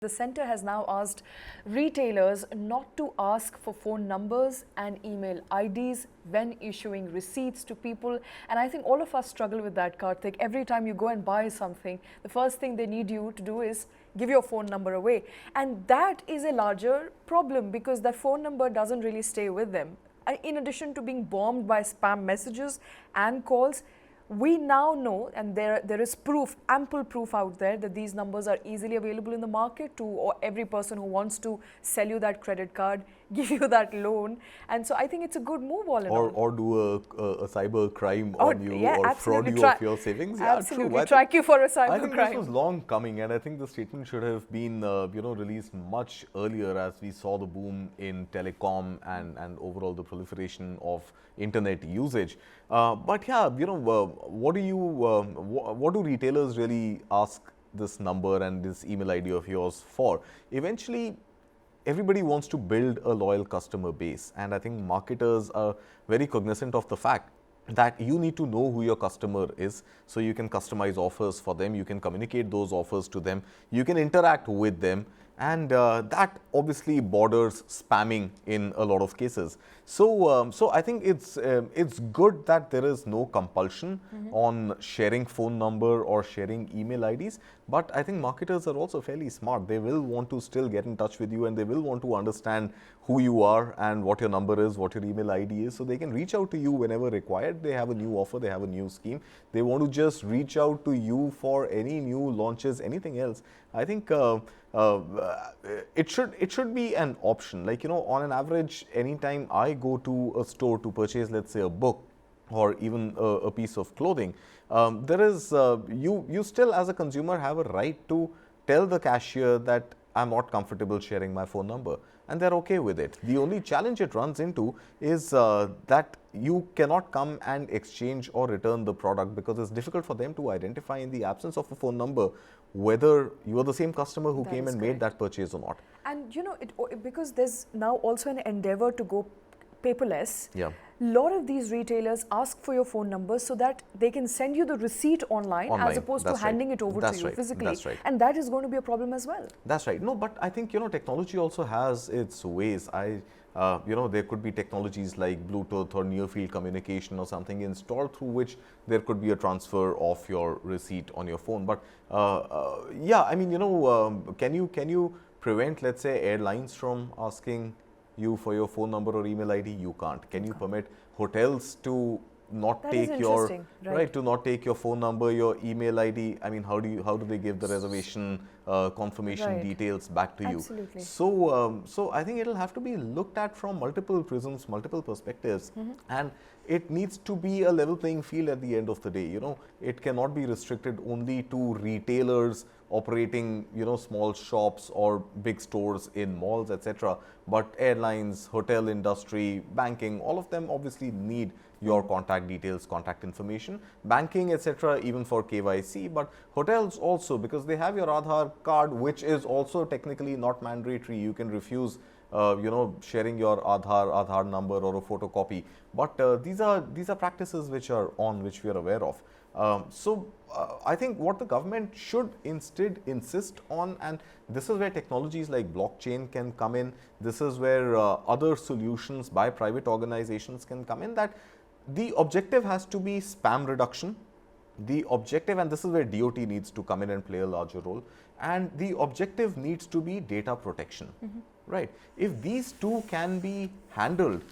The centre has now asked retailers not to ask for phone numbers and email IDs when issuing receipts to people. And I think all of us struggle with that, Karthik. Every time you go and buy something, the first thing they need you to do is give your phone number away. And that is a larger problem because that phone number doesn't really stay with them. In addition to being bombed by spam messages and calls, we now know, and there is proof, ample proof out there, that these numbers are easily available in the market to or every person who wants to sell you that credit card, give you that loan. And so I think it's a good move all in all. Or do a cyber crime on you, or fraud you of your savings. Yeah, absolutely, track you for a cyber crime. I think this was long coming, and I think the statement should have been released much earlier, as we saw the boom in telecom and overall the proliferation of internet usage. But yeah, what do retailers really ask this number and this email ID of yours for? Eventually, everybody wants to build a loyal customer base, and I think marketers are very cognizant of the fact that you need to know who your customer is, so you can customize offers for them, you can communicate those offers to them, you can interact with them, and that obviously borders spamming in a lot of cases. So I think it's good that there is no compulsion on sharing phone number or sharing email IDs. But I think marketers are also fairly smart. They will want to still get in touch with you, and they will want to understand who you are and what your number is, what your email ID is, so they can reach out to you whenever required. They have a new offer, they have a new scheme. They want to just reach out to you for any new launches, anything else. I think it should be an option. Like, on an average, anytime I go to a store to purchase, let's say, a book or even a piece of clothing, there is you still as a consumer have a right to tell the cashier that I'm not comfortable sharing my phone number, and they're okay with it. The only challenge it runs into is that you cannot come and exchange or return the product, because it's difficult for them to identify, in the absence of a phone number, whether you are the same customer who came and made that purchase or not. And because there's now also an endeavor to go paperless, yeah, a lot of these retailers ask for your phone number so that they can send you the receipt online as opposed to handing it over to you physically. That's right. And that is going to be a problem as well. That's right. No, but I think, technology also has its ways. There could be technologies like Bluetooth or near field communication or something installed through which there could be a transfer of your receipt on your phone. But yeah, I mean, can you prevent, let's say, airlines from asking you for your phone number or email ID? You can't. Can you permit hotels to not take your to not take your phone number, your email ID? I mean, how do they give the reservation confirmation details back to you? So I think it'll have to be looked at from multiple prisms, multiple perspectives, and it needs to be a level playing field at the end of the day. It cannot be restricted only to retailers operating, small shops or big stores in malls, etc. But airlines, hotel industry, banking, all of them obviously need your contact details, contact information, banking, etc., even for KYC, but hotels also, because they have your Aadhaar card, which is also technically not mandatory. You can refuse sharing your Aadhaar number or a photocopy. But these are practices which we are aware of. I think what the government should instead insist on, and this is where technologies like blockchain can come in, this is where other solutions by private organizations can come in, that the objective has to be spam reduction. The objective, and this is where DOT needs to come in and play a larger role, and the objective needs to be data protection, right? If these two can be handled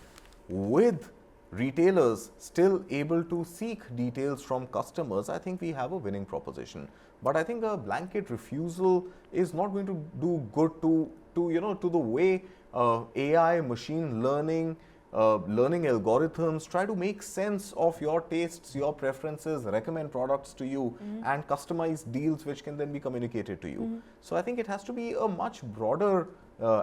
with retailers still able to seek details from customers, I think we have a winning proposition. But I think a blanket refusal is not going to do good to the way AI, machine learning, learning algorithms try to make sense of your tastes, your preferences, recommend products to you, and customize deals which can then be communicated to you. So I think it has to be a much broader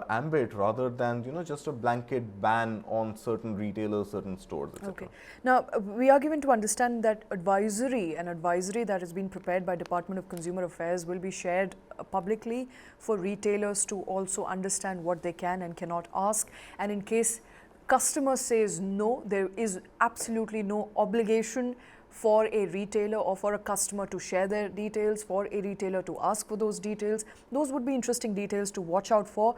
ambit rather than just a blanket ban on certain retailers, certain stores, etc. Okay. Now we are given to understand that an advisory that has been prepared by Department of Consumer Affairs will be shared publicly for retailers to also understand what they can and cannot ask, and in case customer says no, there is absolutely no obligation for a retailer or for a customer to share their details, for a retailer to ask for those details. Those would be interesting details to watch out for.